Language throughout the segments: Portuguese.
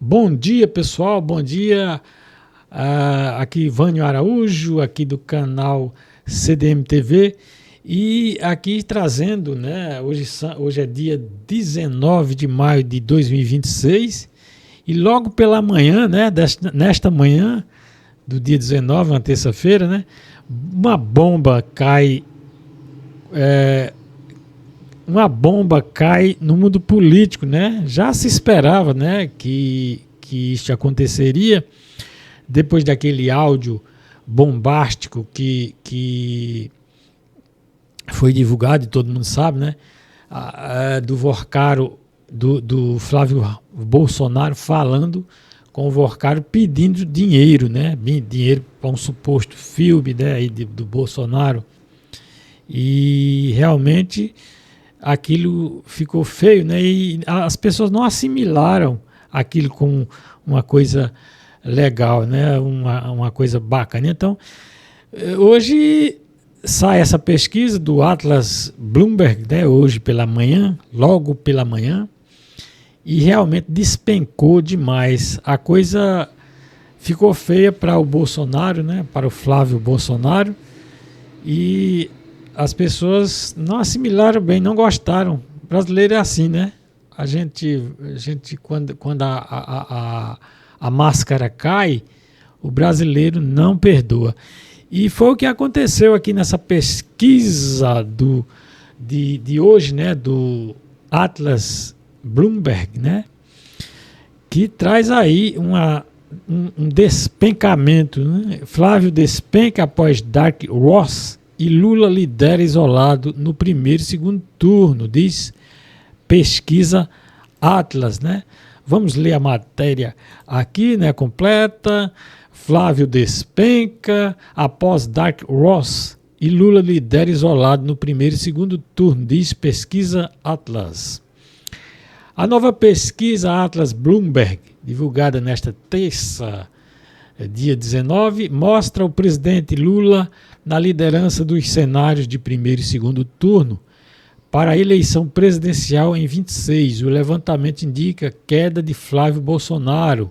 Bom dia, pessoal. Bom dia. Aqui Vânio Araújo, aqui do canal CDM TV. E aqui trazendo, né? Hoje é dia 19 de maio de 2026. E logo pela manhã, né? Nesta manhã do dia 19, uma terça-feira, né? Uma bomba cai. Uma bomba cai no mundo político, né? Já se esperava, né, que isso aconteceria depois daquele áudio bombástico que foi divulgado e todo mundo sabe, né? Do Vorcaro, do Flávio Bolsonaro falando com o Vorcaro pedindo dinheiro, né? Dinheiro para um suposto filme, né, aí do Bolsonaro. E realmente aquilo ficou feio, né? E as pessoas não assimilaram aquilo como uma coisa legal, né? Uma coisa bacana. Então, hoje sai essa pesquisa do Atlas Bloomberg, né? Hoje pela manhã, logo pela manhã, e realmente despencou demais. A coisa ficou feia para o Bolsonaro, né? Para o Flávio Bolsonaro, e as pessoas não assimilaram bem, não gostaram. O brasileiro é assim, né? A gente quando a máscara cai, o brasileiro não perdoa. E foi o que aconteceu aqui nessa pesquisa de hoje, né? Do Atlas Bloomberg, né? Que traz aí um despencamento, né? Flávio despenca após Dark Ross e Lula lidera isolado no primeiro e segundo turno, diz pesquisa Atlas, né? Vamos ler a matéria aqui, né, completa. Flávio despenca após Dark Ross e Lula lidera isolado no primeiro e segundo turno, diz pesquisa Atlas. A nova pesquisa Atlas Bloomberg, divulgada nesta terça, dia 19, mostra o presidente Lula na liderança dos cenários de primeiro e segundo turno para a eleição presidencial em 26. O levantamento indica queda de Flávio Bolsonaro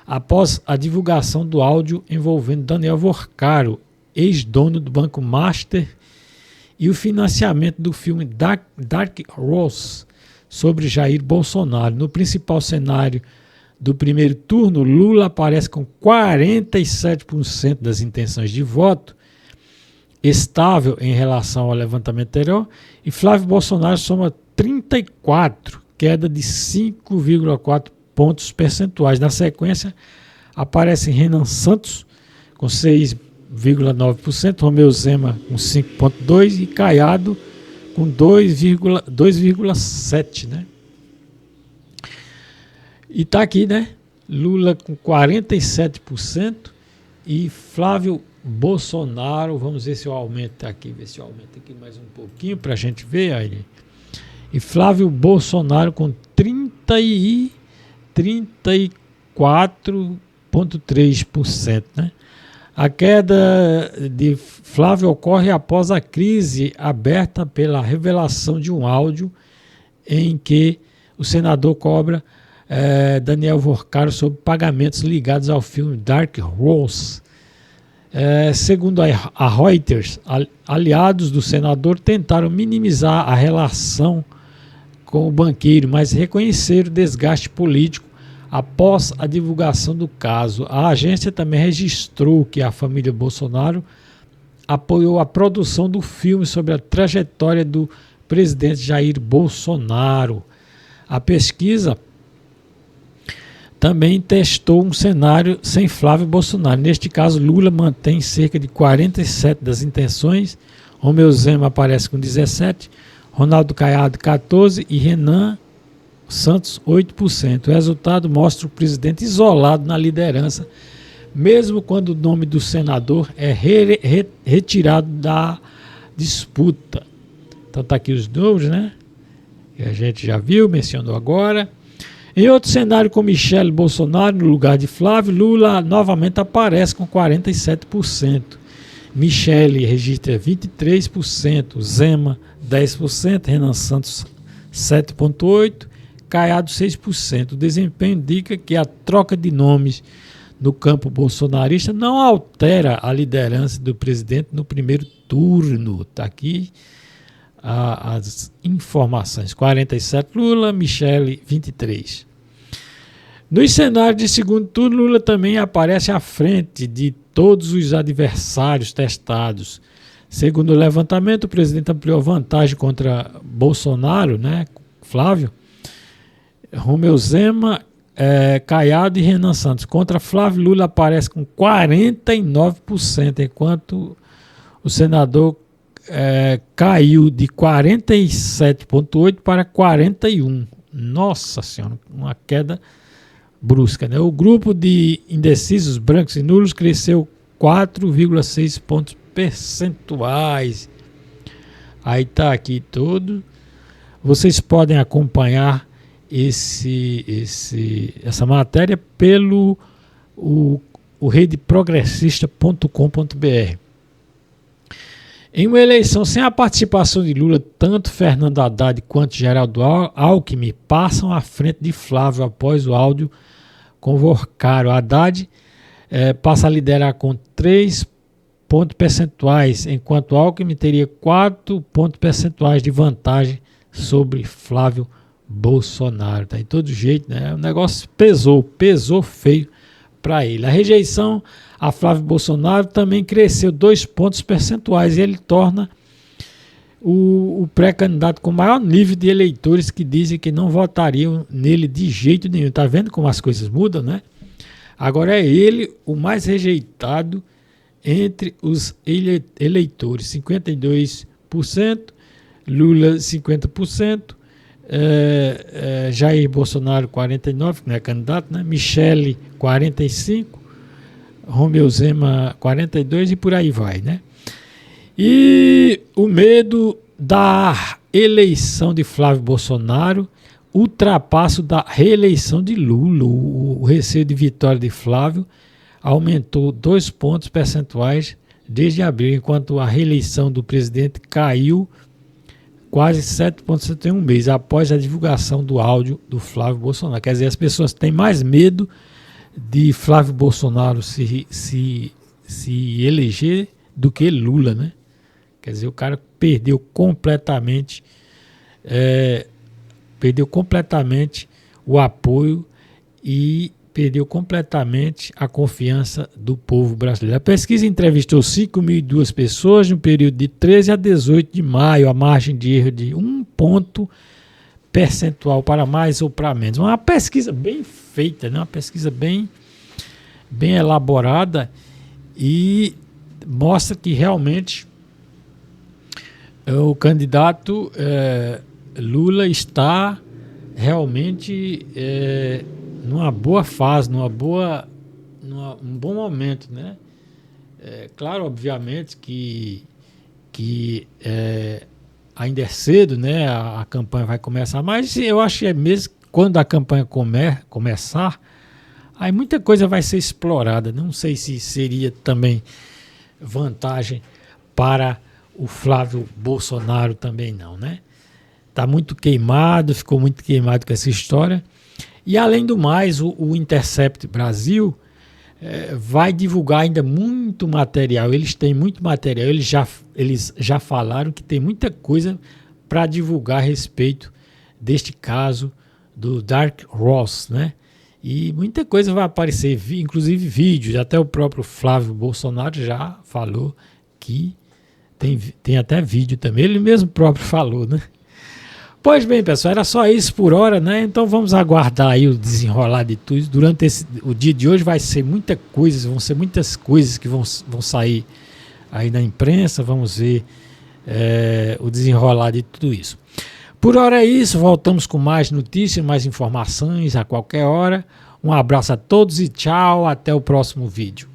após a divulgação do áudio envolvendo Daniel Vorcaro, ex-dono do Banco Master, e o financiamento do filme Dark Ross sobre Jair Bolsonaro. No principal cenário do primeiro turno, Lula aparece com 47% das intenções de voto, estável em relação ao levantamento anterior, e Flávio Bolsonaro soma 34, queda de 5,4 pontos percentuais. Na sequência, aparecem Renan Santos com 6,9%, Romeu Zema com 5,2% e Caiado com 2,7%, né? E tá aqui, né? Lula com 47% e Flávio Bolsonaro, vamos ver se eu aumento aqui, mais um pouquinho para a gente ver aí. E Flávio Bolsonaro com 34,3%, né? A queda de Flávio ocorre após a crise aberta pela revelação de um áudio em que o senador cobra Daniel Vorcaro sobre pagamentos ligados ao filme Dark Ross. Segundo a Reuters, aliados do senador tentaram minimizar a relação com o banqueiro, mas reconheceram o desgaste político após a divulgação do caso. A agência também registrou que a família Bolsonaro apoiou a produção do filme sobre a trajetória do presidente Jair Bolsonaro. A pesquisa também testou um cenário sem Flávio Bolsonaro. Neste caso, Lula mantém cerca de 47% das intenções, Romeu Zema aparece com 17%, Ronaldo Caiado 14% e Renan Santos 8%. O resultado mostra o presidente isolado na liderança, mesmo quando o nome do senador é retirado da disputa. Então tá aqui os números, né? Que a gente já viu, mencionou agora. Em outro cenário, com Michele Bolsonaro no lugar de Flávio, Lula novamente aparece com 47%. Michele registra 23%, Zema 10%, Renan Santos 7,8%, Caiado 6%. O desempenho indica que a troca de nomes no campo bolsonarista não altera a liderança do presidente no primeiro turno. Está aqui as informações. 47 Lula, Michele 23. Nos cenários de segundo turno, Lula também aparece à frente de todos os adversários testados. Segundo o levantamento, o presidente ampliou a vantagem contra Bolsonaro, né, Flávio, Romeu Zema, Caiado e Renan Santos. Contra Flávio, Lula aparece com 49%, enquanto o senador caiu de 47,8% para 41%. Nossa Senhora, uma queda brusca, né? O grupo de indecisos, brancos e nulos cresceu 4,6 pontos percentuais. Aí tá aqui todo. Vocês podem acompanhar essa matéria pelo redeprogressista.com.br. Em uma eleição sem a participação de Lula, tanto Fernando Haddad quanto Geraldo Alckmin passam à frente de Flávio após o áudio convocado. Haddad passa a liderar com 3 pontos percentuais, enquanto Alckmin teria 4 pontos percentuais de vantagem sobre Flávio Bolsonaro. Tá? De todo jeito, né? O negócio pesou feio para ele. A rejeição a Flávio Bolsonaro também cresceu 2 pontos percentuais e ele torna o pré-candidato com maior nível de eleitores que dizem que não votariam nele de jeito nenhum. Tá vendo como as coisas mudam, né? Agora é ele o mais rejeitado entre os eleitores, 52%, Lula 50%, Jair Bolsonaro 49%, que não é candidato, né? Michele 45%, Romeu Zema 42% e por aí vai, né? E o medo da eleição de Flávio Bolsonaro ultrapassa o da reeleição de Lula. O receio de vitória de Flávio aumentou 2 pontos percentuais desde abril, enquanto a reeleição do presidente caiu quase 7 pontos em um mês após a divulgação do áudio do Flávio Bolsonaro. Quer dizer, as pessoas têm mais medo de Flávio Bolsonaro se eleger do que Lula, né? Quer dizer, o cara perdeu completamente o apoio e perdeu completamente a confiança do povo brasileiro. A pesquisa entrevistou 5.002 pessoas no período de 13 a 18 de maio, a margem de erro de 1 ponto percentual para mais ou para menos. Uma pesquisa bem feita, né? Uma pesquisa bem elaborada e mostra que realmente o candidato Lula está realmente numa boa fase, num bom momento, né? Claro, obviamente que ainda é cedo, né? A campanha vai começar, mas eu acho que mesmo quando a campanha começar, aí muita coisa vai ser explorada. Não sei se seria também vantagem para o Flávio Bolsonaro também não, né? Tá muito queimado, ficou muito queimado com essa história. E além do mais, o Intercept Brasil vai divulgar ainda muito material. Eles têm muito material, eles já falaram que tem muita coisa para divulgar a respeito deste caso do Dark Ross, né? E muita coisa vai aparecer, inclusive vídeos. Até o próprio Flávio Bolsonaro já falou que tem até vídeo também. Ele mesmo próprio falou, né? Pois bem, pessoal, era só isso por hora, né? Então vamos aguardar aí o desenrolar de tudo. Durante o dia de hoje vão ser muitas coisas que vão sair aí na imprensa. Vamos ver o desenrolar de tudo isso. Por hora é isso, voltamos com mais notícias, mais informações a qualquer hora. Um abraço a todos e tchau, até o próximo vídeo.